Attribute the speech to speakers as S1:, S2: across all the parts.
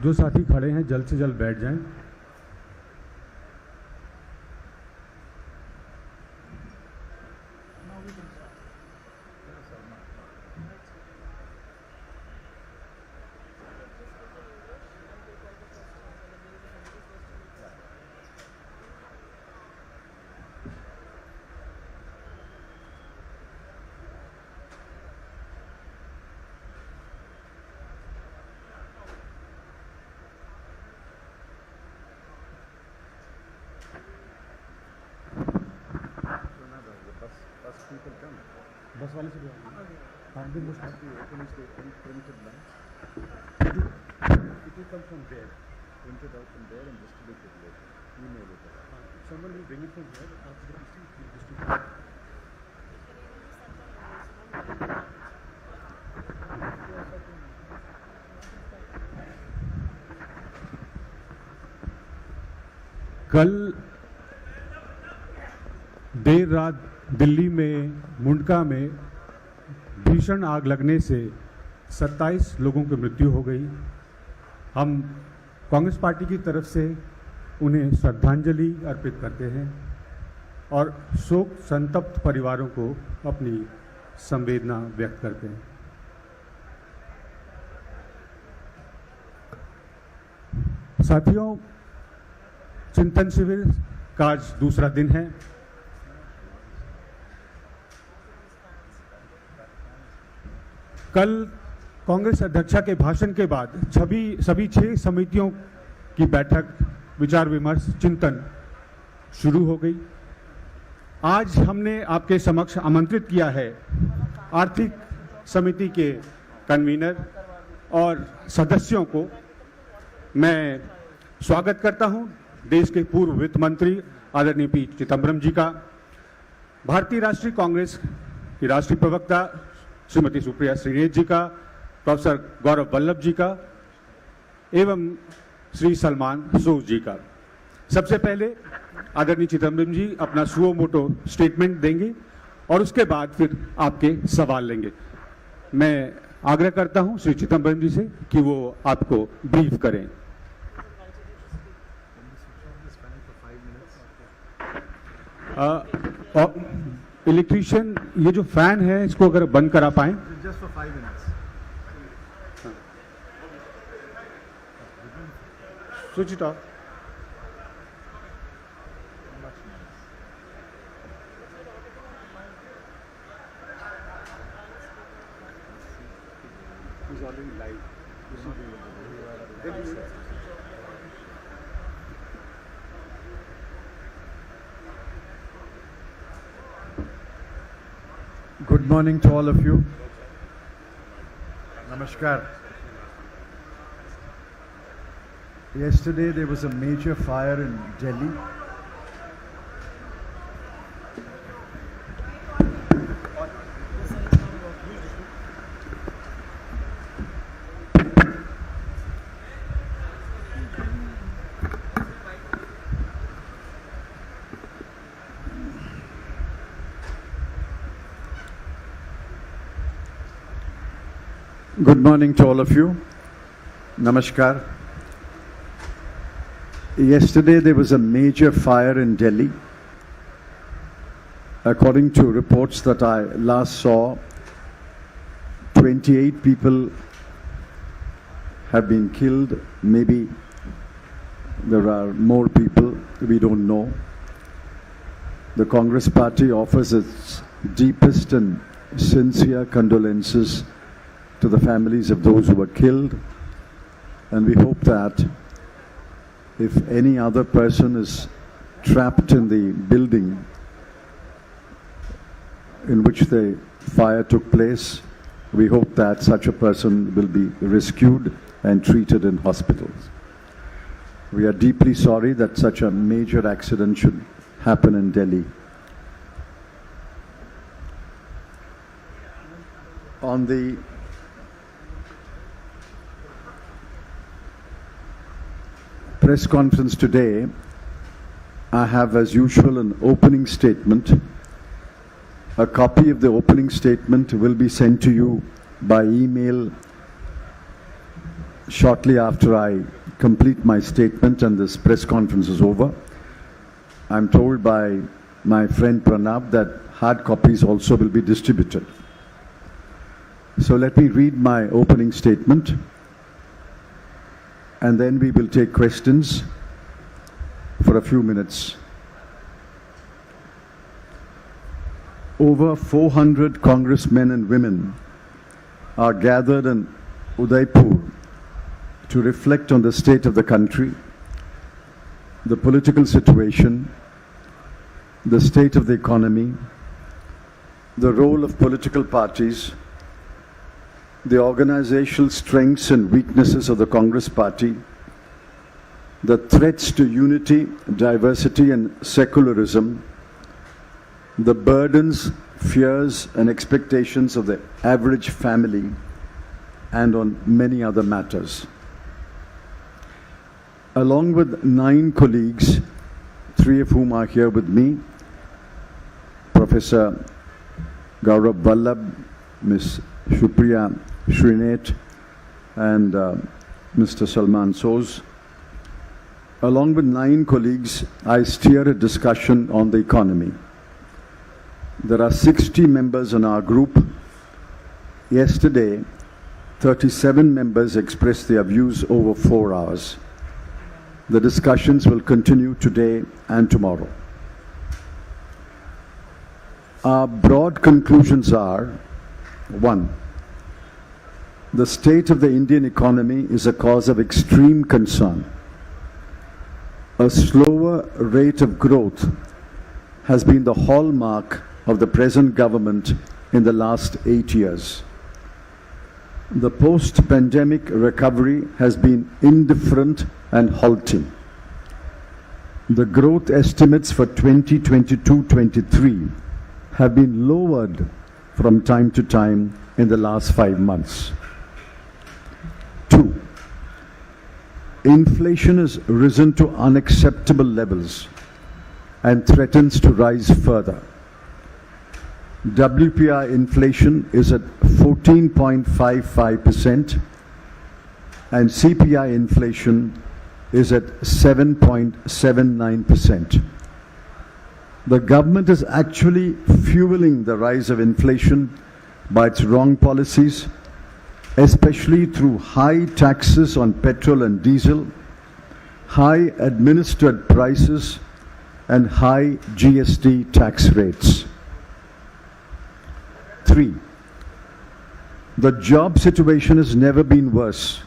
S1: जो साथी खड़े हैं जल्द से जल्द बैठ जाएं। बस वाले से आप भी मुझे opening statement printed now. It will come from there, printed out from there and distributed later. Email it. Someone will bring it from here after the meeting. Will distribute it. कल देर रात दिल्ली में मुंडका में भीषण आग लगने से 27 लोगों की मृत्यु हो गई। हम कांग्रेस पार्टी की तरफ से उन्हें श्रद्धांजलि अर्पित करते हैं और शोक संतप्त परिवारों को अपनी संवेदना व्यक्त करते हैं। साथियों, चिंतन शिविर का आज दूसरा दिन है। कल कांग्रेस अध्यक्षा के भाषण के बाद सभी 6 समितियों की बैठक, विचार विमर्श, चिंतन शुरू हो गई। आज हमने आपके समक्ष आमंत्रित किया है आर्थिक समिति के कन्वीनर और सदस्यों को। मैं स्वागत करता हूं देश के पूर्व वित्त मंत्री आदरणीय पी चिदम्बरम जी का, भारतीय राष्ट्रीय कांग्रेस की राष्ट्रीय प्रवक्ता श्रीमती सुप्रिया श्रीनेट जी का, प्रोफेसर गौरव वल्लभ जी का एवं श्री सलमान सूद जी का। सबसे पहले आदरणीय चिदम्बरम जी अपना सुओ मोटो स्टेटमेंट देंगे और उसके बाद फिर आपके सवाल लेंगे। मैं आग्रह करता हूं श्री चिदम्बरम जी से कि वो आपको ब्रीफ करें। इलेक्ट्रीशियन, ये जो फैन है इसको अगर बंद करा पाएं। Just for 5 minutes. Switch it of. He's already live.
S2: Good morning to all of you. Namaskar. Yesterday there was a major fire in Delhi. Good morning to all of you. Namaskar. Yesterday there was a major fire in Delhi. According to reports that I last saw, 28 people have been killed. Maybe there are more people, we don't know. The Congress Party offers its deepest and sincere condolences to the families of those who were killed, and we hope that if any other person is trapped in the building in which the fire took place, we hope that such a person will be rescued and treated in hospitals. We are deeply sorry that such a major accident should happen in Delhi. On the press conference today, I have, as usual, an opening statement. A copy of the opening statement will be sent to you by email shortly after I complete my statement and this press conference is over, I'm told by my friend Pranav that hard copies also will be distributed. So let me read my opening statement, and then we will take questions for a few minutes. Over 400 congressmen and women are gathered in Udaipur to reflect on the state of the country, the political situation, the state of the economy, the role of political parties, the organizational strengths and weaknesses of the Congress Party, the threats to unity, diversity and secularism, the burdens, fears and expectations of the average family, and on many other matters. Along with 9 colleagues, 3 of whom are here with me, Professor Gourav, Vallabh, Ms. Supriya, Shrinate, and Mr. Salman Soz. Along with 9 colleagues, I steer a discussion on the economy. There are 60 members in our group. Yesterday, 37 members expressed their views over 4 hours. The discussions will continue today and tomorrow. Our broad conclusions are: 1. The state of the Indian economy is a cause of extreme concern. A slower rate of growth has been the hallmark of the present government in the last 8 years. The post-pandemic recovery has been indifferent and halting. The growth estimates for 2022-23 have been lowered from time to time in the last 5 months. 2. Inflation has risen to unacceptable levels and threatens to rise further. WPI inflation is at 14.55% and CPI inflation is at 7.79%. The government is actually fueling the rise of inflation by its wrong policies, especially through high taxes on petrol and diesel, high administered prices, and high GST tax rates. 3. The job situation has never been worse.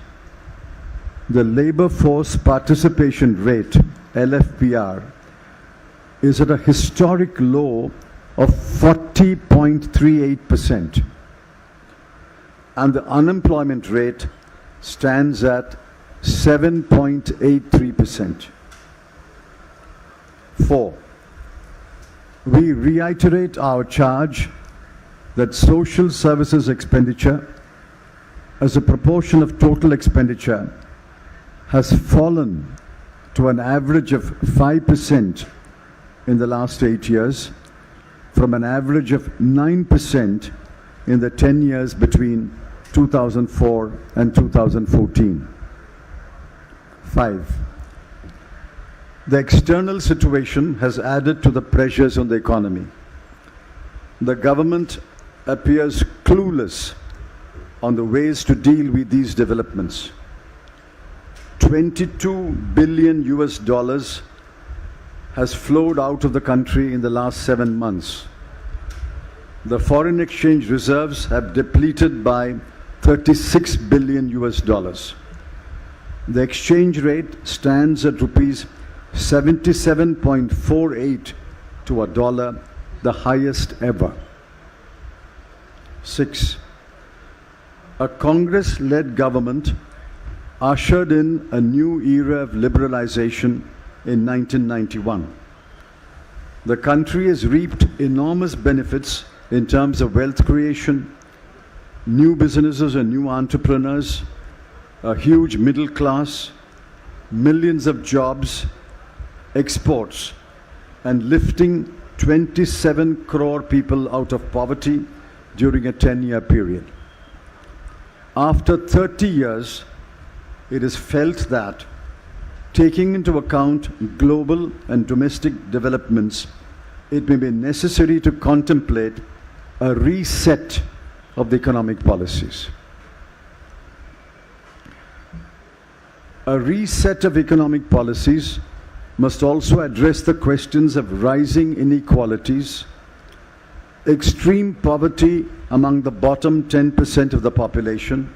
S2: The labor force participation rate, LFPR, is at a historic low of 40.38%, and the unemployment rate stands at 7.83%. 4. We reiterate our charge that social services expenditure as a proportion of total expenditure has fallen to an average of 5% in the last 8 years, from an average of 9% in the 10 years between 2004 and 2014. 5. The external situation has added to the pressures on the economy. The government appears clueless on the ways to deal with these developments. $22 billion has flowed out of the country in the last 7 months. The foreign exchange reserves have depleted by $36 billion. The exchange rate stands at rupees 77.48 to a dollar, the highest ever. 6. A Congress-led government ushered in a new era of liberalization in 1991. The country has reaped enormous benefits in terms of wealth creation, new businesses and new entrepreneurs, a huge middle class, millions of jobs, exports, and lifting 27 crore people out of poverty during a 10-year period. After 30 years, it is felt that, taking into account global and domestic developments, it may be necessary to contemplate a reset of the economic policies. A reset of economic policies must also address the questions of rising inequalities, extreme poverty among the bottom 10% of the population,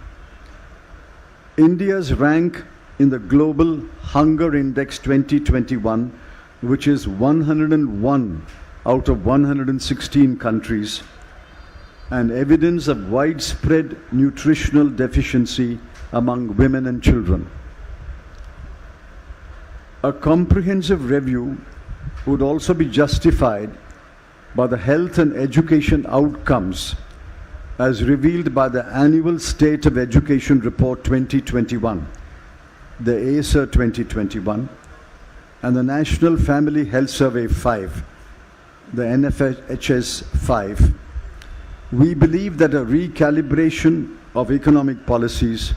S2: India's rank in the Global Hunger Index 2021, which is 101 out of 116 countries, and evidence of widespread nutritional deficiency among women and children. A comprehensive review would also be justified by the health and education outcomes as revealed by the Annual State of Education Report 2021, the ASER 2021, and the National Family Health Survey 5, the NFHS 5. We believe that a recalibration of economic policies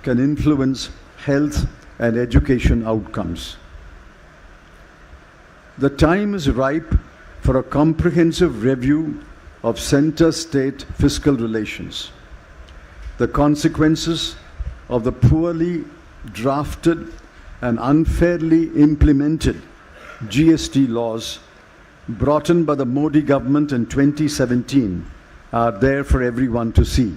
S2: can influence health and education outcomes. The time is ripe for a comprehensive review of center-state fiscal relations. The consequences of the poorly drafted and unfairly implemented GST laws brought in by the Modi government in 2017 are there for everyone to see.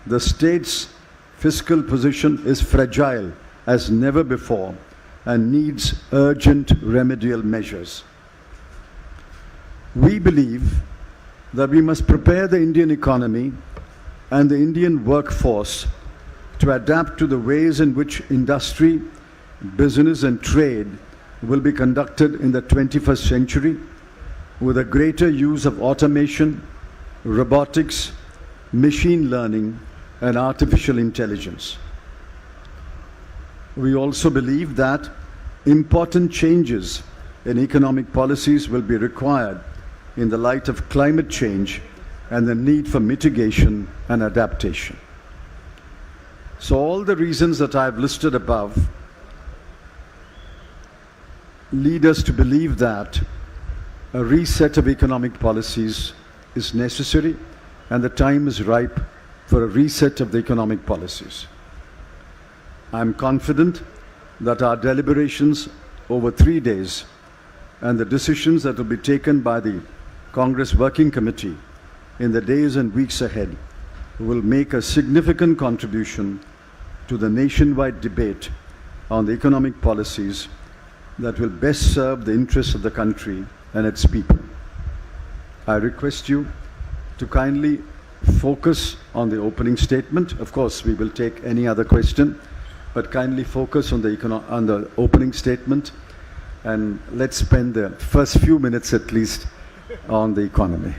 S2: The state's fiscal position is fragile as never before and needs urgent remedial measures. We believe that we must prepare the Indian economy and the Indian workforce to adapt to the ways in which industry, business and trade will be conducted in the 21st century with a greater use of automation, robotics, machine learning and artificial intelligence. We also believe that important changes in economic policies will be required in the light of climate change and the need for mitigation and adaptation. So all the reasons that I have listed above lead us to believe that a reset of economic policies is necessary and the time is ripe for a reset of the economic policies. I am confident that our deliberations over 3 days and the decisions that will be taken by the Congress Working Committee in the days and weeks ahead will make a significant contribution to the nationwide debate on the economic policies that will best serve the interests of the country and its people. I request you to kindly focus on the opening statement. Of course, we will take any other question, but kindly focus on the opening statement, and let's spend the first few minutes at least on the economy.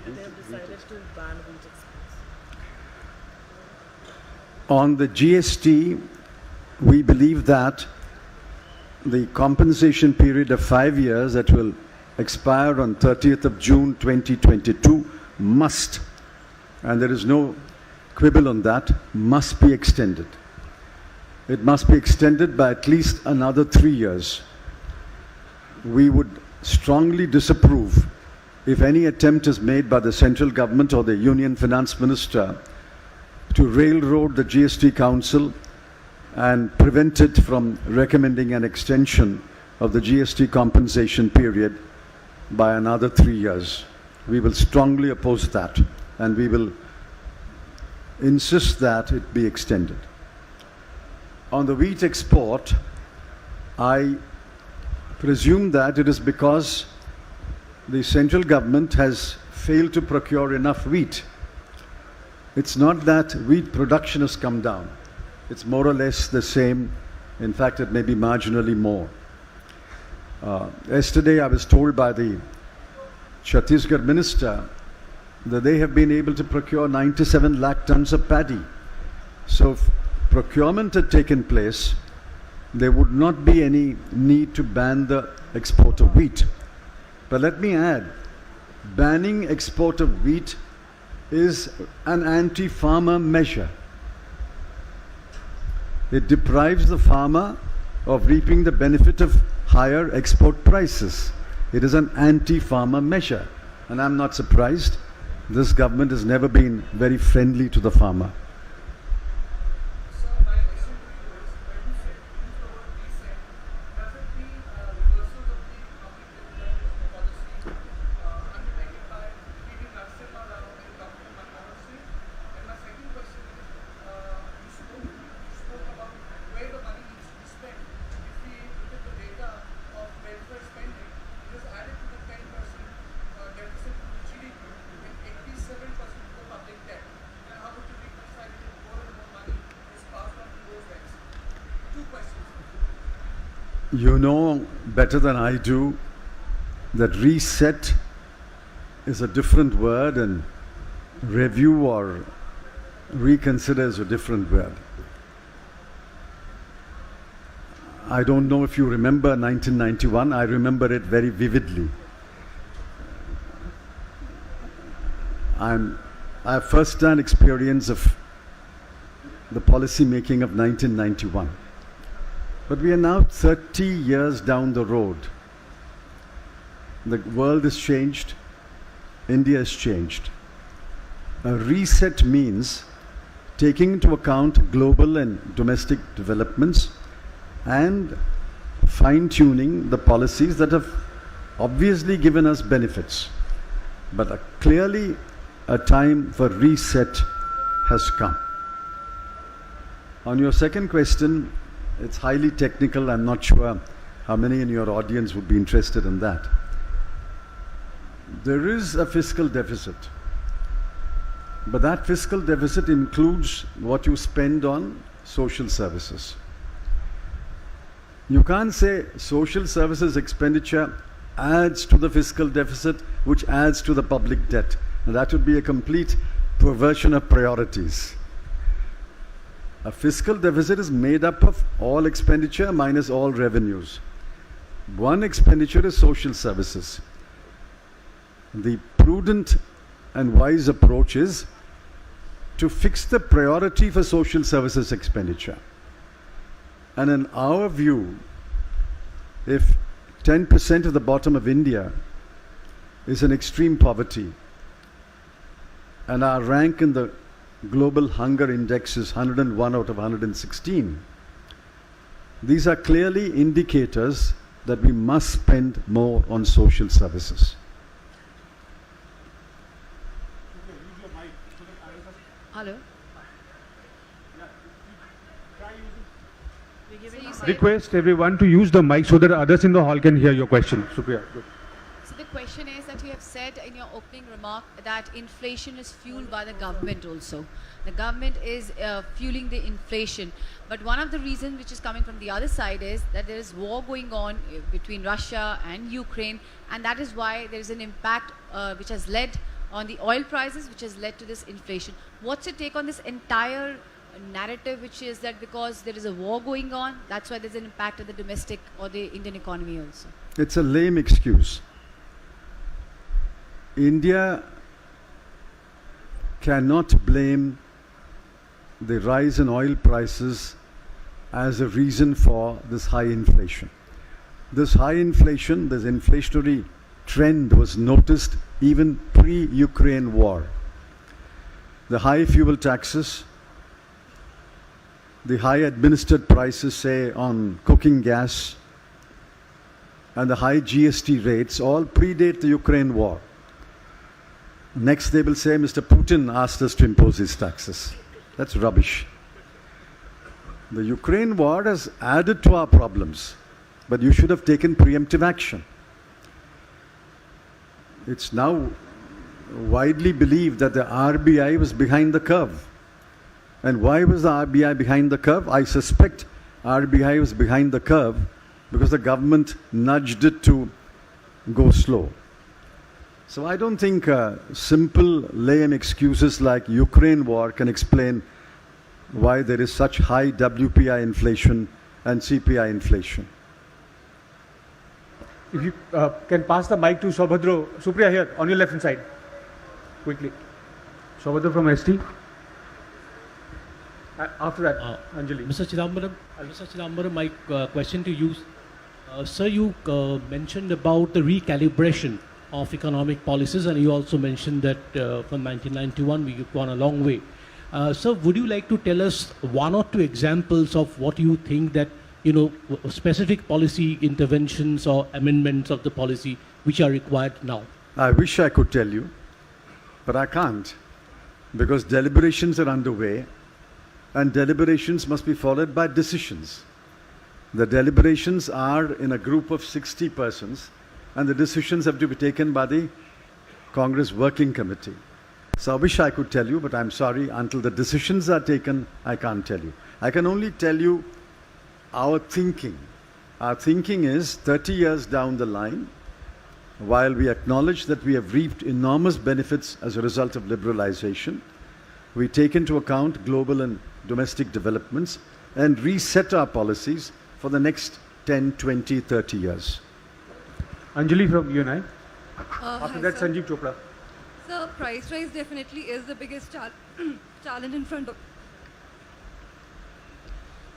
S3: They have decided to ban wheat exports.
S2: On the GST, we believe that the compensation period of 5 years that will expire on 30th of June 2022 must, and there is no quibble on that, must be extended. It must be extended by at least another 3 years. We would strongly disapprove if any attempt is made by the central government or the Union Finance Minister to railroad the GST Council and prevent it from recommending an extension of the GST compensation period by another 3 years. We will strongly oppose that, and we will insist that it be extended. On the wheat export, I presume that it is because the central government has failed to procure enough wheat. It's not that wheat production has come down. It's more or less the same. In fact, it may be marginally more. Yesterday, I was told by the Chhattisgarh minister that they have been able to procure 97 lakh tons of paddy. So if procurement had taken place, there would not be any need to ban the export of wheat. But let me add, banning export of wheat is an anti-farmer measure. It deprives the farmer of reaping the benefit of higher export prices. It is an anti-farmer measure. And I'm not surprised. This government has never been very friendly to the farmer. You know better than I do that reset is a different word and review or reconsider is a different word. I don't know if you remember 1991. I remember it very vividly. I have first-hand experience of the policy making of 1991. But we are now 30 years down the road. The world has changed. India has changed. A reset means taking into account global and domestic developments and fine-tuning the policies that have obviously given us benefits. But clearly a time for reset has come. On your second question, it's highly technical. I'm not sure how many in your audience would be interested in that. There is a fiscal deficit. But that fiscal deficit includes what you spend on social services. You can't say social services expenditure adds to the fiscal deficit, which adds to the public debt. And that would be a complete perversion of priorities. A fiscal deficit is made up of all expenditure minus all revenues. One expenditure is social services. The prudent and wise approach is to fix the priority for social services expenditure. And in our view, if 10% of the bottom of India is in extreme poverty, and our rank in the global hunger index is 101 out of 116. These are clearly indicators that we must spend more on social services.
S4: Hello?
S1: Request everyone to use the mic so that others in the hall can hear your question. Supriya. Good.
S4: So the question is that you have said in your opening remark that inflation is fueled by the government also. The government is fueling the inflation. But one of the reasons which is coming from the other side is that there is war going on between Russia and Ukraine, and that is why there is an impact which has led on the oil prices, which has led to this inflation. What's your take on this entire narrative, which is that because there is a war going on, that's why there's an impact on the domestic or the Indian economy also?
S2: It's a lame excuse. India cannot blame the rise in oil prices as a reason for this high inflation. This high inflation, this inflationary trend was noticed even pre-Ukraine war. The high fuel taxes, the high administered prices, say, on cooking gas, and the high GST rates all predate the Ukraine war. Next they will say Mr. Putin asked us to impose these taxes. That's rubbish. The Ukraine war has added to our problems. but you should have taken preemptive action. It's now widely believed that the RBI was behind the curve. And why was the RBI behind the curve? I suspect RBI was behind the curve because the government nudged it to go slow. So I don't think simple lame excuses like Ukraine war can explain why there is such high WPI inflation and CPI inflation.
S1: If you can pass the mic to Supriya here on your left hand side, quickly. Saubhadra from ST. After that, Anjali.
S5: Mr. Chidambaram, my question to you, sir, you mentioned about the recalibration of economic policies, and you also mentioned that from 1991 we've gone a long way. Sir, would you like to tell us one or two examples of what you think that, you know, specific policy interventions or amendments of the policy which are required now?
S2: I wish I could tell you, but I can't, because deliberations are underway, and deliberations must be followed by decisions. The deliberations are in a group of 60 persons, and the decisions have to be taken by the Congress Working Committee. So I wish I could tell you, but I'm sorry, until the decisions are taken, I can't tell you. I can only tell you our thinking. Our thinking is 30 years down the line, while we acknowledge that we have reaped enormous benefits as a result of liberalization, we take into account global and domestic developments and reset our policies for the next 10, 20, 30 years.
S1: Anjali from UNI. After
S6: Hi,
S1: that,
S6: sir.
S1: Sanjeev Chopra.
S6: So price rise definitely is the biggest challenge in front of.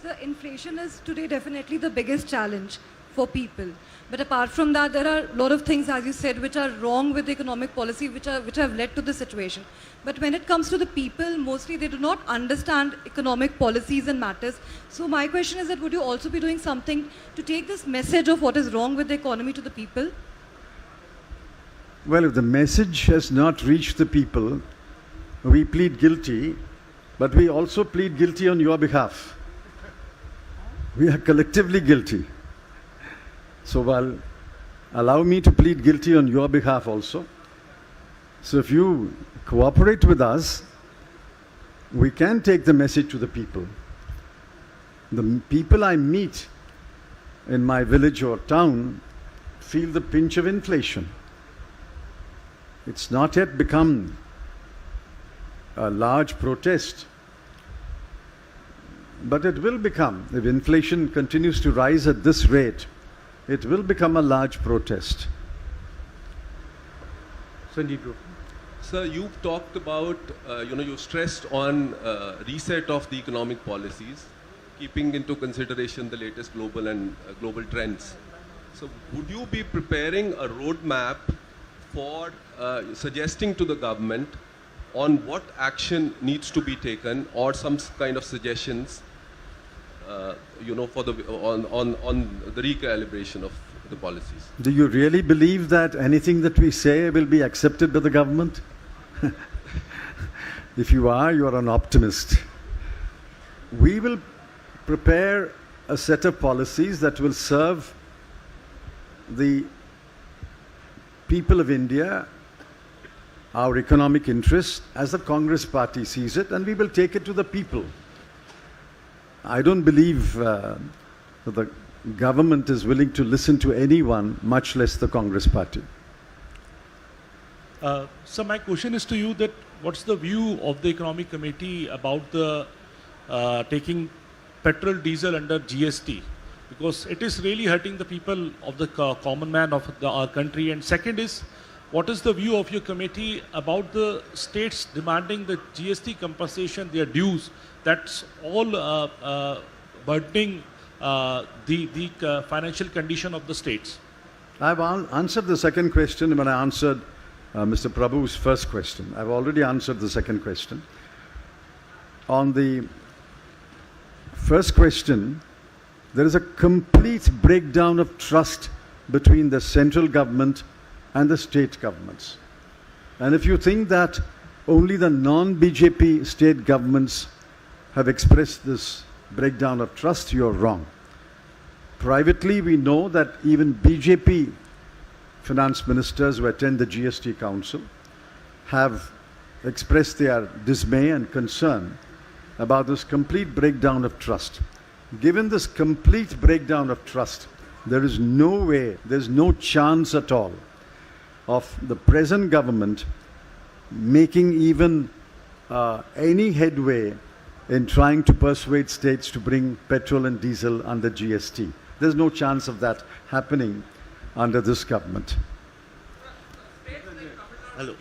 S6: So inflation is today definitely the biggest challenge for people. But apart from that, there are a lot of things, as you said, which are wrong with the economic policy, which have led to this situation. But when it comes to the people, mostly they do not understand economic policies and matters. So my question is that would you also be doing something to take this message of what is wrong with the economy to the people?
S2: Well, if the message has not reached the people, we plead guilty, but we also plead guilty on your behalf. We are collectively guilty. So allow me to plead guilty on your behalf also. So if you cooperate with us, we can take the message to the people. The people I meet in my village or town feel the pinch of inflation. It's not yet become a large protest, but it will become. If inflation continues to rise at this rate, it will become a large protest.
S1: Sanjeev.
S7: Sir, you've talked about, you stressed on reset of the economic policies, keeping into consideration the latest global and global trends. So would you be preparing a roadmap for suggesting to the government on what action needs to be taken, or some kind of suggestions, for the on the recalibration of the policies?
S2: Do you really believe that anything that we say will be accepted by the government? If you are an optimist. We will prepare a set of policies that will serve the people of India, our economic interests, as the Congress party sees it, and we will take it to the people. I don't believe that the government is willing to listen to anyone, much less the Congress party.
S8: So my question is to you that what's the view of the Economic Committee about the taking petrol, diesel under GST? Because it is really hurting the people of the common man of our country. And second is, what is the view of your committee about the states demanding the GST compensation, their dues? That's all burdening the financial condition of the states.
S2: I've answered the second question when I answered Mr. Prabhu's first question. I've already answered the second question. On the first question, there is a complete breakdown of trust between the central government and the state governments. And if you think that only the non-BJP state governments have expressed this breakdown of trust, you're wrong. Privately, we know that even BJP finance ministers who attend the GST Council have expressed their dismay and concern about this complete breakdown of trust. Given this complete breakdown of trust, there is no way, there's no chance at all of the present government making even any headway in trying to persuade states to bring petrol and diesel under GST. There's no chance of that happening under this government.
S9: Hello.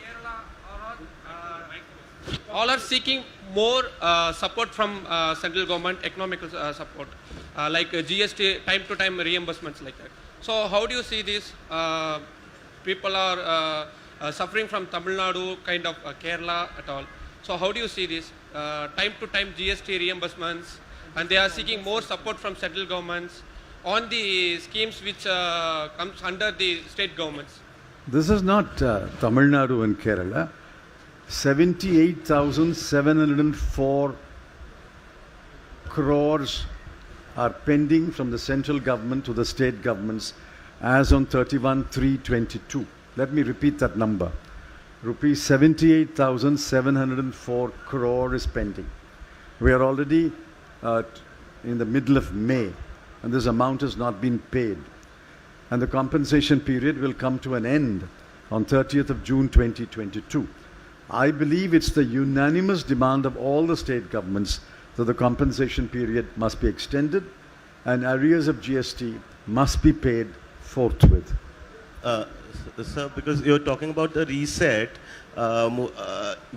S9: All are seeking more support from central government, economical support, like GST, time-to-time reimbursements like that. So how do you see this? People are suffering from Tamil Nadu, kind of Kerala at all. So how do you see this? Time-to-time GST reimbursements, and they are seeking more support from central governments on the schemes which comes under the state governments.
S2: This is not Tamil Nadu and Kerala. 78,704 crores are pending from the central government to the state governments as on 31/3/22. Let me repeat that number. Rupees 78,704 crore is pending. We are already in the middle of May, and this amount has not been paid. And the compensation period will come to an end on 30th of June 2022. I believe it's the unanimous demand of all the state governments that the compensation period must be extended and arrears of GST must be paid forthwith.
S10: Sir, because you're talking about the reset,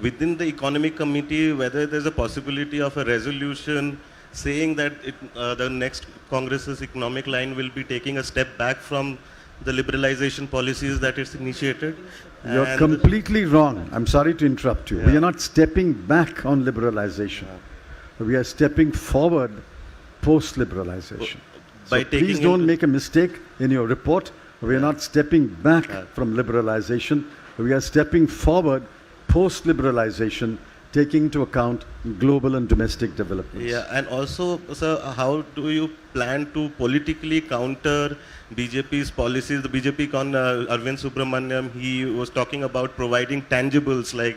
S10: within the economic committee, whether there's a possibility of a resolution saying that the next Congress's economic line will be taking a step back from the liberalization policies that it's initiated.
S2: You're completely wrong. I'm sorry to interrupt you.
S10: Yeah.
S2: We are not stepping back on liberalization. We are stepping forward post-liberalization. So please don't make a mistake in your report. We are not stepping back from liberalization. We are stepping forward post-liberalization, taking into account global and domestic developments.
S10: Yeah, and also, sir, how do you plan to politically counter BJP's policies? The BJP Arvind Subramaniam, he was talking about providing tangibles like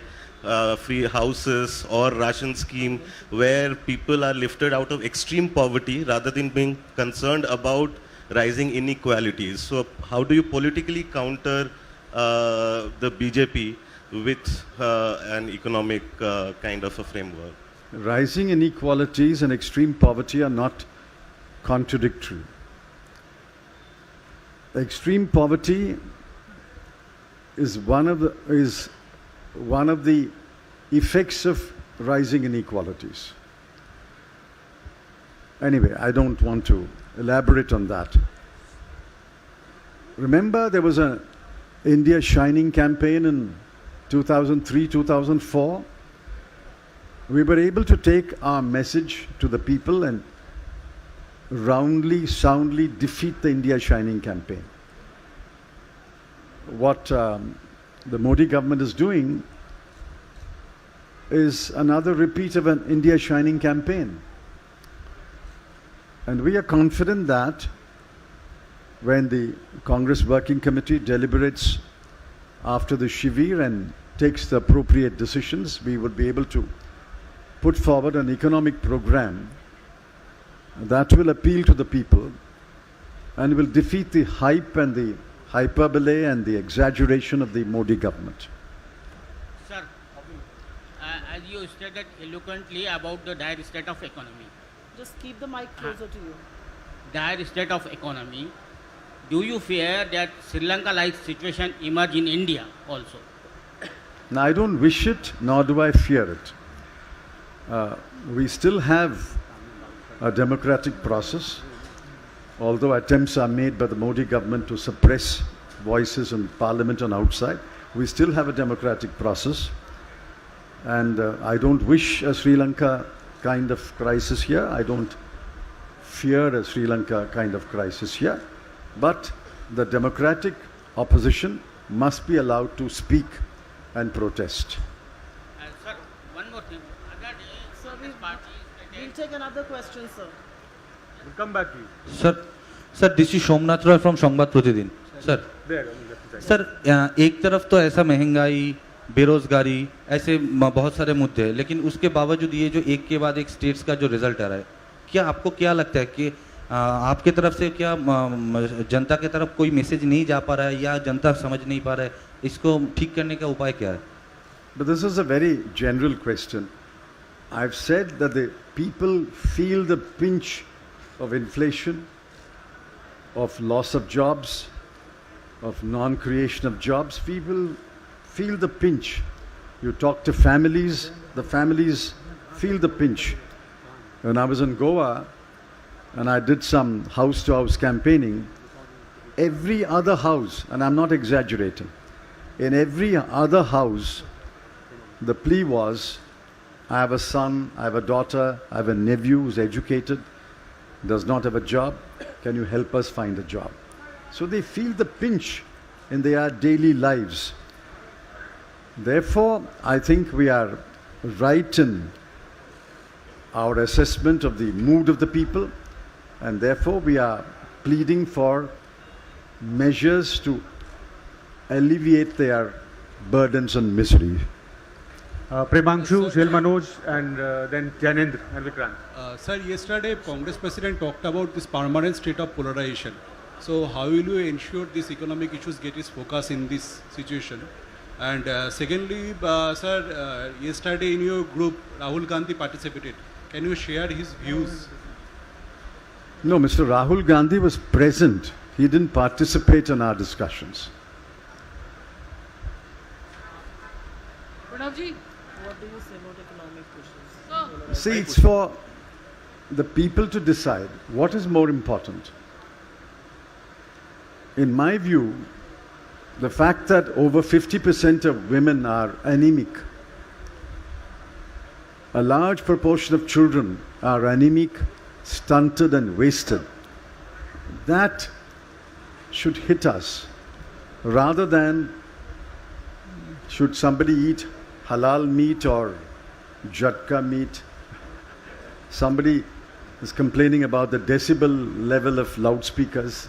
S10: free houses or ration scheme where people are lifted out of extreme poverty rather than being concerned about rising inequalities. So how do you politically counter the BJP with an economic kind of a framework?
S2: Rising inequalities and extreme poverty are not contradictory. Extreme poverty is one of the effects of rising inequalities. Anyway, I don't want to elaborate on that. Remember, there was an India Shining campaign in 2003, 2004. We were able to take our message to the people and roundly, soundly defeat the India Shining campaign. What the Modi government is doing is another repeat of an India Shining campaign. And we are confident that when the Congress Working Committee deliberates after the Shivir and takes the appropriate decisions, we will be able to put forward an economic program that will appeal to the people and will defeat the hype and the hyperbole and the exaggeration of the Modi government.
S11: Sir, as you stated eloquently about the dire state of economy,
S3: Just keep the mic closer to you.
S11: dire state of economy, do you fear that Sri Lanka-like situation emerge in India also?
S2: Now, I don't wish it, nor do I fear it. We still have a democratic process, although attempts are made by the Modi government to suppress voices in parliament and outside. We still have a democratic process, and I don't wish a Sri Lanka kind of crisis here. I don't fear a Sri Lanka kind of crisis here. But the democratic opposition must be allowed to speak and protest.
S11: Sir, one more thing. Other day,
S3: Sir,
S11: Congress party
S3: we'll take another question, sir.
S1: We'll come back to you.
S12: Sir, sir this is Somnath Roy from Sambad प्रतिदिन sir sir एक तरफ तो ऐसा महंगाई बेरोजगारी ऐसे बहुत सारे मुद्दे हैं, लेकिन उसके बावजूद ये जो एक के बाद एक स्टेट्स का जो रिजल्ट आ रहा है, क्या आपको क्या लगता है कि आपके तरफ से क्या जनता के तरफ कोई मैसेज नहीं जा पा रहा है या जनता समझ नहीं पा रहा है, इसको ठीक करने का उपाय क्या है?
S2: But this is a very general question. I've said that the people feel the pinch of inflation, of loss of jobs, of non-creation of jobs. People feel the pinch. You talk to families, the families feel the pinch. When I was in Goa and I did some house-to-house campaigning, every other house, and I'm not exaggerating, in every other house, the plea was, I have a son, I have a daughter, I have a nephew who's educated, does not have a job, can you help us find a job? So they feel the pinch in their daily lives. Therefore, I think we are right in our assessment of the mood of the people, and therefore we are pleading for measures to alleviate their burdens and misery.
S1: Premanshu, Shil Manoj, and then Janendra and Vikrant.
S13: Sir, yesterday Congress President talked about this permanent state of polarization. So how will you ensure these economic issues get its focus in this situation? And secondly, sir, yesterday in your group, Rahul Gandhi participated. Can you share his views?
S2: No, Mr. Rahul Gandhi was present. He didn't participate in our discussions.
S3: What do you say about economic issues?
S2: See, it's for the people to decide what is more important. In my view, the fact that over 50% of women are anemic, a large proportion of children are anemic, stunted and wasted, that should hit us rather than should somebody eat halal meat or jatka meat. Somebody is complaining about the decibel level of loudspeakers.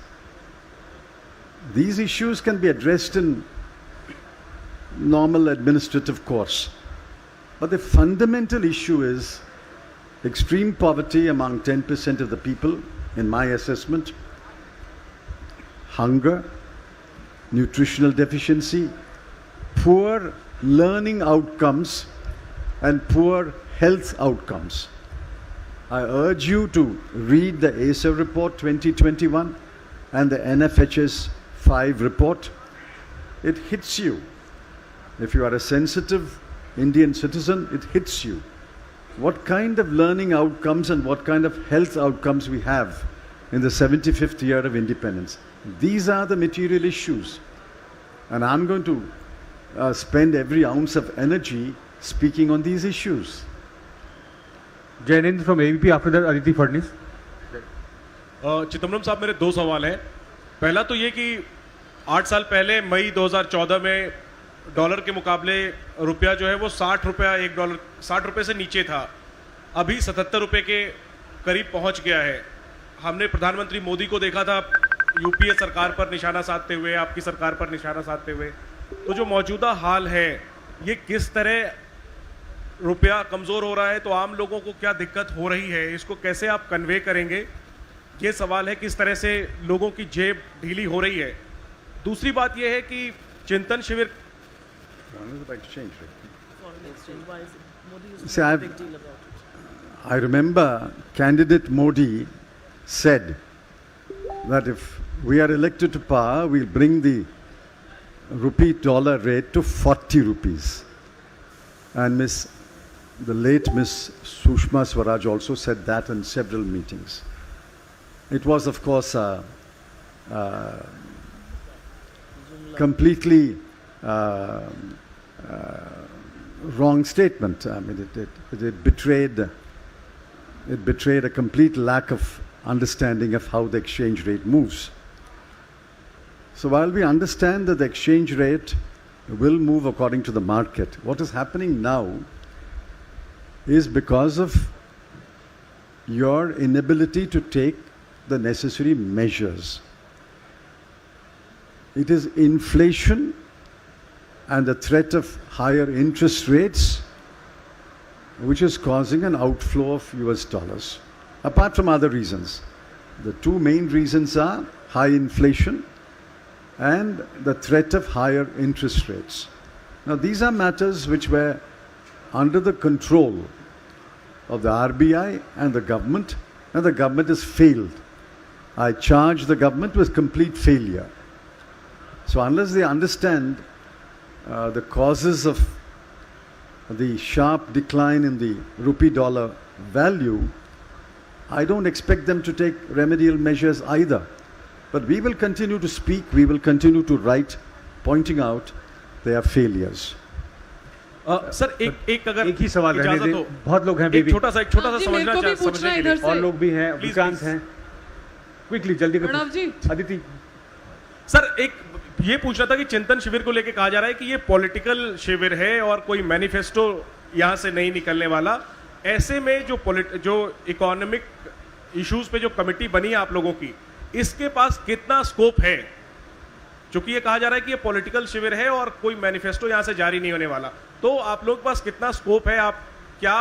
S2: These issues can be addressed in normal administrative course. But the fundamental issue is extreme poverty among 10% of the people, in my assessment, hunger, nutritional deficiency, poor learning outcomes and poor health outcomes. I urge you to read the ASA report 2021 and the NFHS 5 report. It hits you. If you are a sensitive Indian citizen, it hits you. What kind of learning outcomes and what kind of health outcomes we have in the 75th year of independence. These are the material issues. And I'm going to spend every ounce of energy speaking on these issues.
S1: Janendra from AVP, after that Aditi Fadnis.
S8: Chidambaram साहब, मेरे दो सवाल हैं. पहला तो ये कि 8 साल पहले मई 2014 में डॉलर के मुकाबले रुपया जो है वो 60 रुपया $1 60 रुपये से नीचे था. अभी 77 रुपये के करीब पहुंच गया है. हमने प्रधानमंत्री मोदी को देखा था यूपीए सरकार पर निशाना साधते हुए, आपकी सरकार पर निशाना साधते हुए. तो जो मौजूदा हाल है, ये किस तरह रुपया कमज़ोर हो रहा है, तो आम लोगों को क्या दिक्कत हो रही है, इसको कैसे आप कन्वे करेंगे? ये सवाल है, किस तरह से लोगों की जेब ढीली हो रही है. दूसरी बात ये है कि चिंतन शिविर
S2: See, I remember candidate Modi said that if we are elected to power, we'll bring the rupee-dollar rate to 40 rupees. And the late Miss Sushma Swaraj also said that in several meetings. It was, of course, a completely wrong statement. I mean, it betrayed a complete lack of understanding of how the exchange rate moves. So while we understand that the exchange rate will move according to the market, what is happening now is because of your inability to take the necessary measures. It is inflation and the threat of higher interest rates which is causing an outflow of US dollars, apart from other reasons. The two main reasons are high inflation and the threat of higher interest rates. Now, these are matters which were under the control of the RBI and the government has failed. I charge the government with complete failure. So unless they understand the causes of the sharp decline in the rupee dollar value, I don't expect them to take remedial measures either. But we will continue to speak, we will continue to write, pointing out their failures.
S14: Sir एक अगर
S1: एक ही सवाल रहने दें, बहुत लोग हैं
S14: एक छोटा सा समझने के लिए
S1: और लोग भी हैं, विक्रांत हैं, क्विकली जल्दी
S3: प्रणव जी,
S1: अदिति
S14: सर एक ये पूछना था कि चिंतन शिविर को लेकर कहा जा रहा है कि ये पॉलिटिकल शिविर है और कोई मैनिफेस्टो यहाँ से नहीं निकलने वाला। ऐसे में जो इकोनॉमिक इश्यूज पे जो कमेटी बनी है आप लोगों की, इसके पास कितना स्कोप है? चूंकि ये कहा जा रहा है कि ये पॉलिटिकल शिविर है और कोई मैनिफेस्टो यहाँ से जारी नहीं होने वाला, तो आप लोगों के पास कितना स्कोप है? आप क्या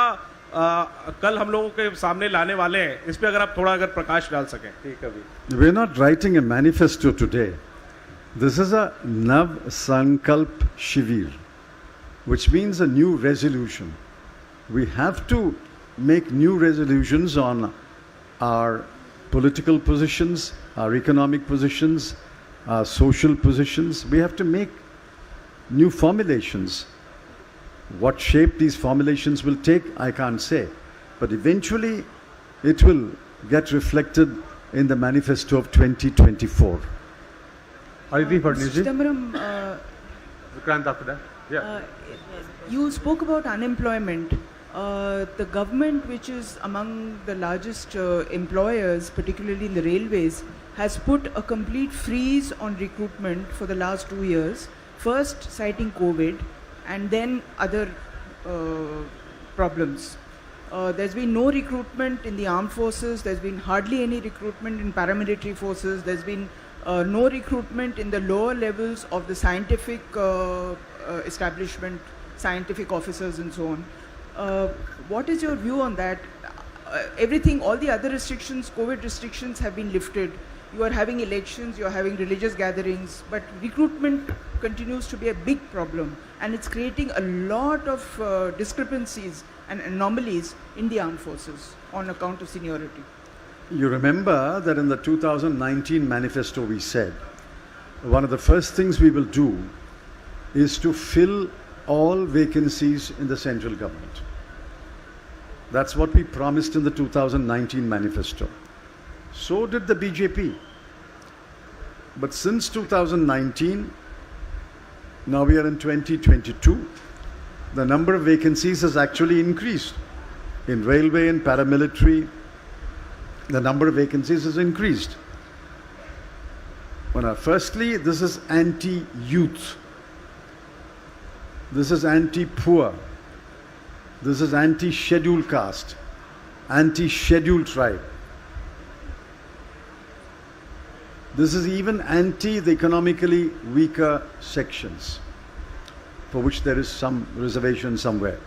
S14: कल हम लोगों के सामने लाने वाले हैं, इस पे अगर आप थोड़ा अगर प्रकाश डाल सकें। ठीक है अभी
S2: We are not writing a manifesto today. This is a Nav Sankalp Shivir, which means a new resolution. We have to make new resolutions on our political positions, our economic positions, our social positions. We have to make new formulations. What shape these formulations will take, I can't say. But eventually, it will get reflected in the manifesto of 2024.
S15: Chidambaram,
S1: Vikrant after that. Yeah.
S15: You spoke about unemployment. The government, which is among the largest employers, particularly in the railways, has put a complete freeze on recruitment for the last 2 years. First citing COVID and then other problems. There's been no recruitment in the armed forces, there's been hardly any recruitment in paramilitary forces, there's been no recruitment in the lower levels of the scientific establishment, scientific officers and so on. What is your view on that? Everything, all the other restrictions, COVID restrictions have been lifted. You are having elections, you are having religious gatherings, but recruitment continues to be a big problem, and it's creating a lot of discrepancies and anomalies in the armed forces on account of seniority.
S2: You remember that in the 2019 manifesto we said, one of the first things we will do is to fill all vacancies in the central government. That's what we promised in the 2019 manifesto. So did the BJP. But since 2019, now we are in 2022, the number of vacancies has actually increased. In railway and paramilitary, the number of vacancies has increased. Well, firstly, this is anti-youth. This is anti-poor. This is anti-scheduled caste, anti-scheduled tribe. This is even anti the economically weaker sections, for which there is some reservation somewhere.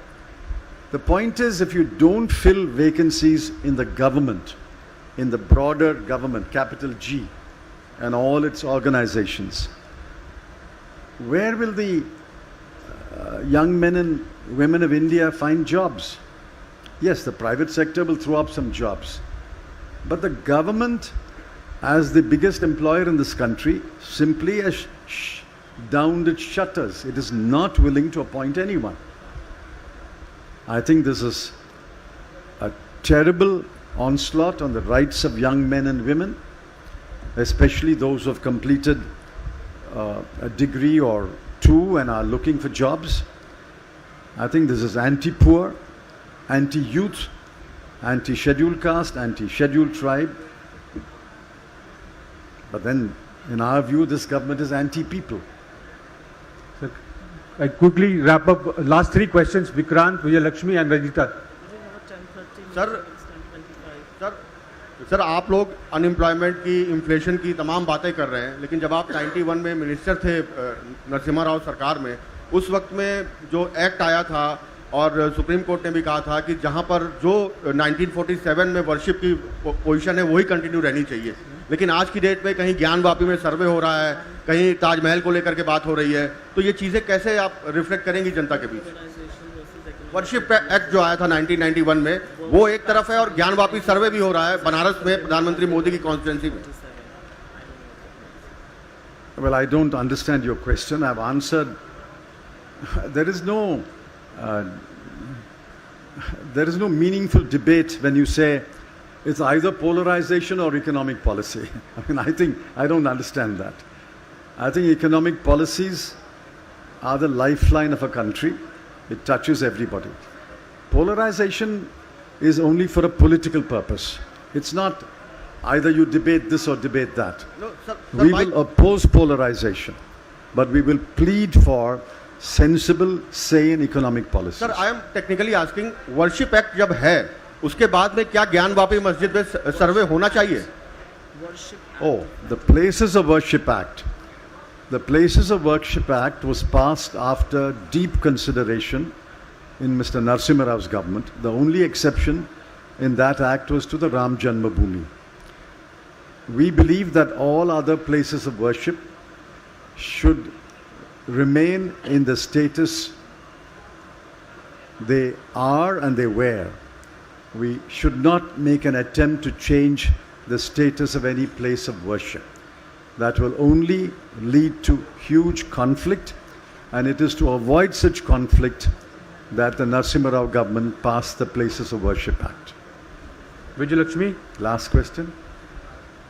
S2: The point is, if you don't fill vacancies in the government, in the broader government, capital G, and all its organizations, where will the young men and women of India find jobs? Yes, the private sector will throw up some jobs, but the government, as the biggest employer in this country, simply has downed its shutters. It is not willing to appoint anyone. I think this is a terrible onslaught on the rights of young men and women, especially those who have completed a degree or two and are looking for jobs. I think this is anti-poor, anti-youth, anti-scheduled caste, anti-scheduled tribe. But then, in our view, this government is anti-people.
S1: Sir, I quickly wrap up. Last three questions, Vikrant, Vijay Lakshmi and Rajita.
S10: Sir,
S16: sir आप लोग unemployment की, inflation की तमाम बातें कर रहे हैं, लेकिन जब आप 91 में मिनिस्टर थे नरसिम्हा राव सरकार में, उस वक्त में जो एक्ट आया था और सुप्रीम कोर्ट ने भी कहा था कि जहां पर जो 1947 में वर्शिप की पोजीशन है वही कंटिन्यू रहनी चाहिए, लेकिन आज की डेट में कहीं ज्ञानवापी में सर्वे हो रहा है, कहीं ताजमहल को लेकर के बात हो रही है, तो ये चीज़ें कैसे आप रिफ्लेक्ट करेंगी जनता के बीच? वर्शिप एक्ट जो आया था 1991 में वो एक तरफ है और ज्ञानवापी सर्वे भी हो रहा है बनारस में प्रधानमंत्री मोदी की कॉन्स्टिट्यूंसी में.
S2: Well, I don't understand your question. I've answered. There is no meaningful debate when you say it's either polarization or economic policy. I mean, I don't understand that. I think economic policies are the lifeline of a country. It touches everybody. Polarization is only for a political purpose. It's not either you debate this or debate that.
S16: No, sir,
S2: we will oppose polarization, but we will plead for sensible, sane economic policies.
S16: Sir, I am technically asking, Worship Act जब है, उसके बाद में क्या ज्ञानवापी मस्जिद में सर्वे होना चाहिए?
S2: Oh, the Places of Worship Act. The Places of Worship Act was passed after deep consideration in Mr. Narasimha Rao's government. The only exception in that act was to the Ram Janmabhoomi. We believe that all other places of worship should remain in the status they are and they were. We should not make an attempt to change the status of any place of worship. That will only lead to huge conflict, and it is to avoid such conflict that the Narasimha Rao government passed the Places of Worship Act.
S1: Vijayalakshmi?
S2: Last question.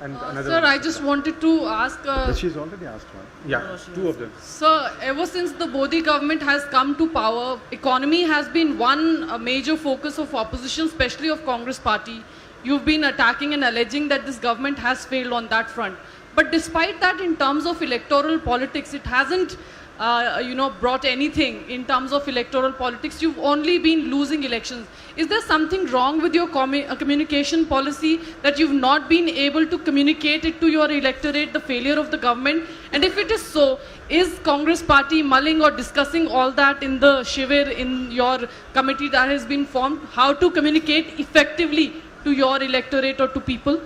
S1: And another
S3: Sir,
S1: one.
S3: I just wanted to ask...
S2: But she's already asked one.
S1: Yeah, two of them.
S3: Sir, ever since the Modi government has come to power, economy has been one major focus of opposition, especially of Congress party. You've been attacking and alleging that this government has failed on that front. But despite that, in terms of electoral politics, it hasn't brought anything in terms of electoral politics. You've only been losing elections. Is there something wrong with your communication policy that you've not been able to communicate it to your electorate, the failure of the government? And if it is so, is Congress party mulling or discussing all that in the Shivir, in your committee that has been formed, how to communicate effectively to your electorate or to people?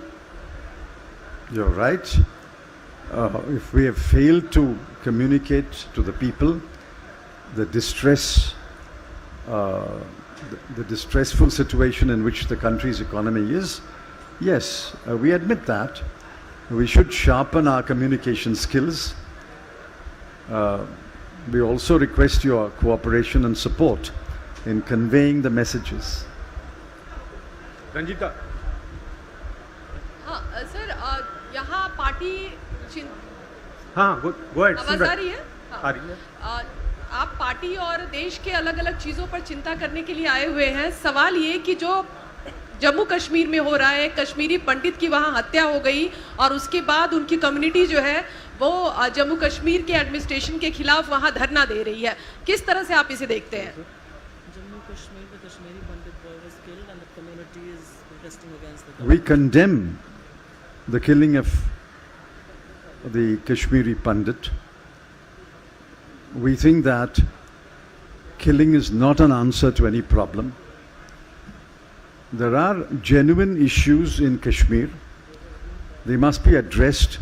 S2: You're right. If we have failed to communicate to the people the distress, the distressful situation in which the country's economy is, yes, we admit that. We should sharpen our communication skills. We also request your cooperation and support in conveying the messages.
S1: Ranjita.
S17: Sir यहाँ party
S1: हाँ, go ahead.
S17: आवाज आ रही है?
S1: आ रही है.
S17: आप party और देश के अलग अलग चीज़ों पर चिंता करने के लिए आए हुए हैं. सवाल ये कि जो जम्मू कश्मीर में हो रहा है, कश्मीरी पंडित की वहाँ हत्या हो गई और उसके बाद उनकी कम्युनिटी जो है वो जम्मू कश्मीर के एडमिनिस्ट्रेशन के खिलाफ वहाँ धरना दे रही है. किस तरह से आप इसे देखते हैं?
S3: जम्मू कश्मीर में कश्मीरी पंडित boy was killed and the community is protesting against the
S2: We condemn the killing of the Kashmiri Pandit. We think that killing is not an answer to any problem. There are genuine issues in Kashmir. They must be addressed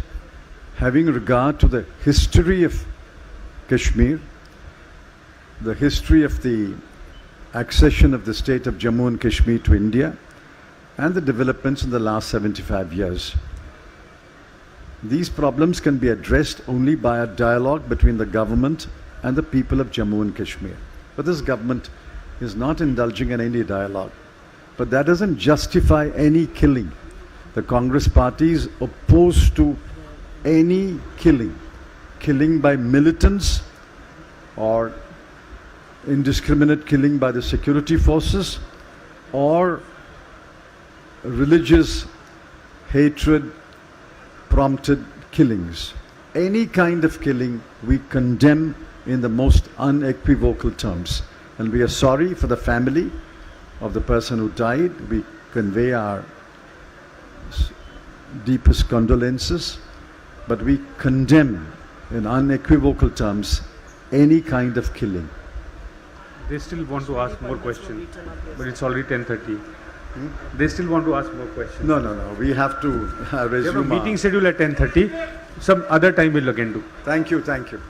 S2: having regard to the history of Kashmir, the history of the accession of the state of Jammu and Kashmir to India, and the developments in the last 75 years. These problems can be addressed only by a dialogue between the government and the people of Jammu and Kashmir. But this government is not indulging in any dialogue. But that doesn't justify any killing. The Congress party is opposed to any killing by militants or indiscriminate killing by the security forces or religious hatred prompted killings. Any kind of killing we condemn in the most unequivocal terms. And we are sorry for the family of the person who died. We convey our deepest condolences, but we condemn in unequivocal terms any kind of killing.
S1: They still want to ask more questions, but it's already 10:30. They still want to ask more questions.
S2: No, no, no. We have to resume.
S1: We have a meeting schedule at 10:30. Some other time we'll again do.
S2: Thank you, thank you.